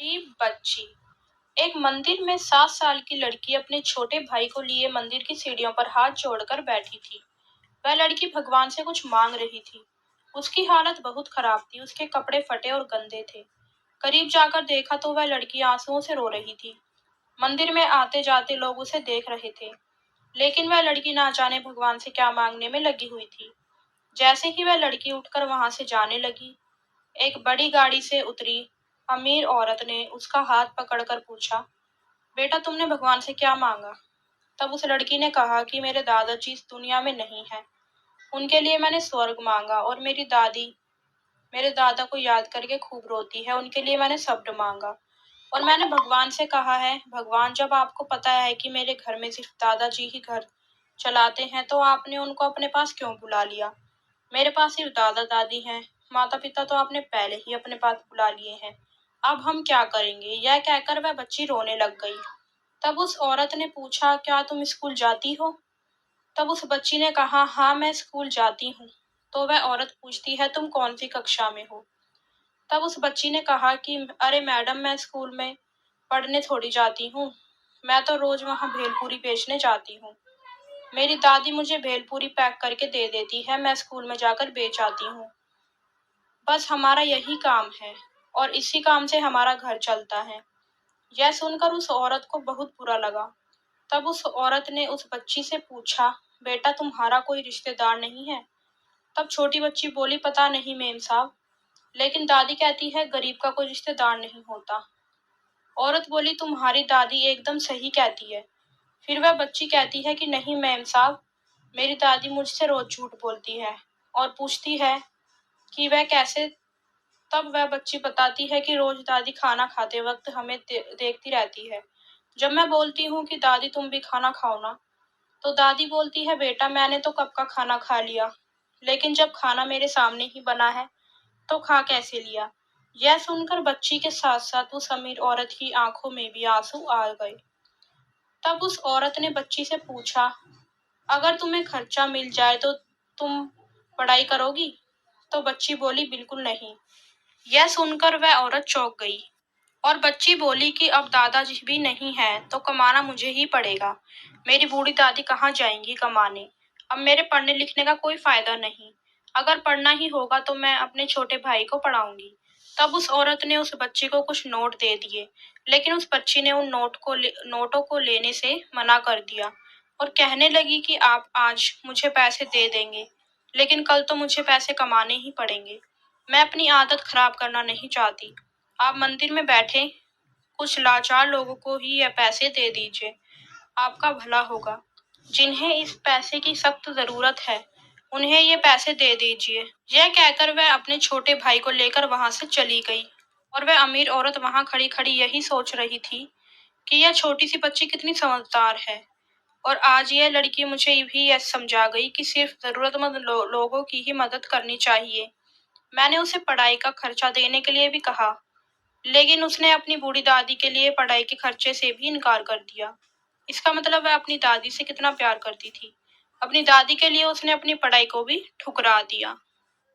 गरीब बच्ची। एक मंदिर में 7 साल की लड़की अपने छोटे भाई को लिए मंदिर की सीढ़ियों पर हाथ जोड़कर बैठी थी। वह लड़की भगवान से कुछ मांग रही थी। उसकी हालत बहुत खराब थी, उसके कपड़े फटे और गंदे थे। करीब जाकर देखा तो वह लड़की आंसुओं से रो रही थी। मंदिर में आते जाते लोग उसे देख रहे थे, लेकिन वह लड़की ना जाने भगवान से क्या मांगने में लगी हुई थी। जैसे ही वह लड़की उठकर वहां से जाने लगी, एक बड़ी गाड़ी से उतरी अमीर औरत ने उसका हाथ पकड़कर पूछा, बेटा तुमने भगवान से क्या मांगा? तब उस लड़की ने कहा कि मेरे दादाजी इस दुनिया में नहीं है, उनके लिए मैंने स्वर्ग मांगा, और मेरी दादी मेरे दादा को याद करके खूब रोती है, उनके लिए मैंने सब्र मांगा। और मैंने भगवान से कहा है, भगवान जब आपको पता है कि मेरे घर में सिर्फ दादाजी ही घर चलाते हैं, तो आपने उनको अपने पास क्यों बुला लिया? मेरे पास सिर्फ दादा दादी हैं, माता पिता तो आपने पहले ही अपने पास बुला लिए हैं। अब हम क्या करेंगे? यह कहकर वह बच्ची रोने लग गई। तब उस औरत ने पूछा, क्या तुम स्कूल जाती हो? तब उस बच्ची ने कहा, हाँ मैं स्कूल जाती हूँ। तो वह औरत पूछती है, तुम कौन सी कक्षा में हो? तब उस बच्ची ने कहा कि अरे मैडम, मैं स्कूल में पढ़ने थोड़ी जाती हूँ, मैं तो रोज वहाँ भेलपूरी बेचने जाती हूँ। मेरी दादी मुझे भेलपूरी पैक करके दे देती है, मैं स्कूल में जाकर बेच आती हूँ। बस हमारा यही काम है, और इसी काम से हमारा घर चलता है। यह सुनकर उस औरत को बहुत बुरा लगा। तब उस औरत ने उस बच्ची से पूछा, बेटा तुम्हारा कोई रिश्तेदार नहीं है? तब छोटी बच्ची बोली, पता नहीं मेम साहब, लेकिन दादी कहती है गरीब का कोई रिश्तेदार नहीं होता। औरत बोली, तुम्हारी दादी एकदम सही कहती है। फिर वह बच्ची कहती है कि नहीं मेम साहब, मेरी दादी मुझसे रोज झूठ बोलती है और पूछती है कि वह कैसे। तब वह बच्ची बताती है कि रोज दादी खाना खाते वक्त हमें देखती रहती है। जब मैं बोलती हूँ कि दादी तुम भी खाना खाओ ना, तो दादी बोलती है, बेटा मैंने तो कब का खाना खा लिया, लेकिन जब खाना मेरे सामने ही बना है तो खा कैसे लिया? यह सुनकर बच्ची के साथ साथ उस अमीर औरत की आंखों में भी आंसू आ गए। तब उस औरत ने बच्ची से पूछा, अगर तुम्हें खर्चा मिल जाए तो तुम पढ़ाई करोगी? तो बच्ची बोली, बिल्कुल नहीं। यह सुनकर वह औरत चौंक गई, और बच्ची बोली कि अब दादाजी भी नहीं है तो कमाना मुझे ही पड़ेगा। मेरी बूढ़ी दादी कहाँ जाएंगी कमाने? अब मेरे पढ़ने लिखने का कोई फायदा नहीं। अगर पढ़ना ही होगा तो मैं अपने छोटे भाई को पढ़ाऊंगी। तब उस औरत ने उस बच्ची को कुछ नोट दे दिए, लेकिन उस बच्ची ने उन नोटों को लेने से मना कर दिया, और कहने लगी कि आप आज मुझे पैसे दे देंगे, लेकिन कल तो मुझे पैसे कमाने ही पड़ेंगे। मैं अपनी आदत खराब करना नहीं चाहती। आप मंदिर में बैठे कुछ लाचार लोगों को ही यह पैसे दे दीजिए, आपका भला होगा। जिन्हें इस पैसे की सख्त जरूरत है, उन्हें ये पैसे दे दीजिए। यह कहकर वह अपने छोटे भाई को लेकर वहां से चली गई, और वह अमीर औरत वहां खड़ी खड़ी यही सोच रही थी कि यह छोटी सी बच्ची कितनी समझदार है। और आज यह लड़की मुझे भी यह समझा गई कि सिर्फ जरूरतमंद लोगों की ही मदद करनी चाहिए। मैंने उसे पढ़ाई का खर्चा देने के लिए भी कहा, लेकिन उसने अपनी बूढ़ी दादी के लिए पढ़ाई के खर्चे से भी इनकार कर दिया। इसका मतलब वह अपनी दादी से कितना प्यार करती थी। अपनी दादी के लिए उसने अपनी पढ़ाई को भी ठुकरा दिया।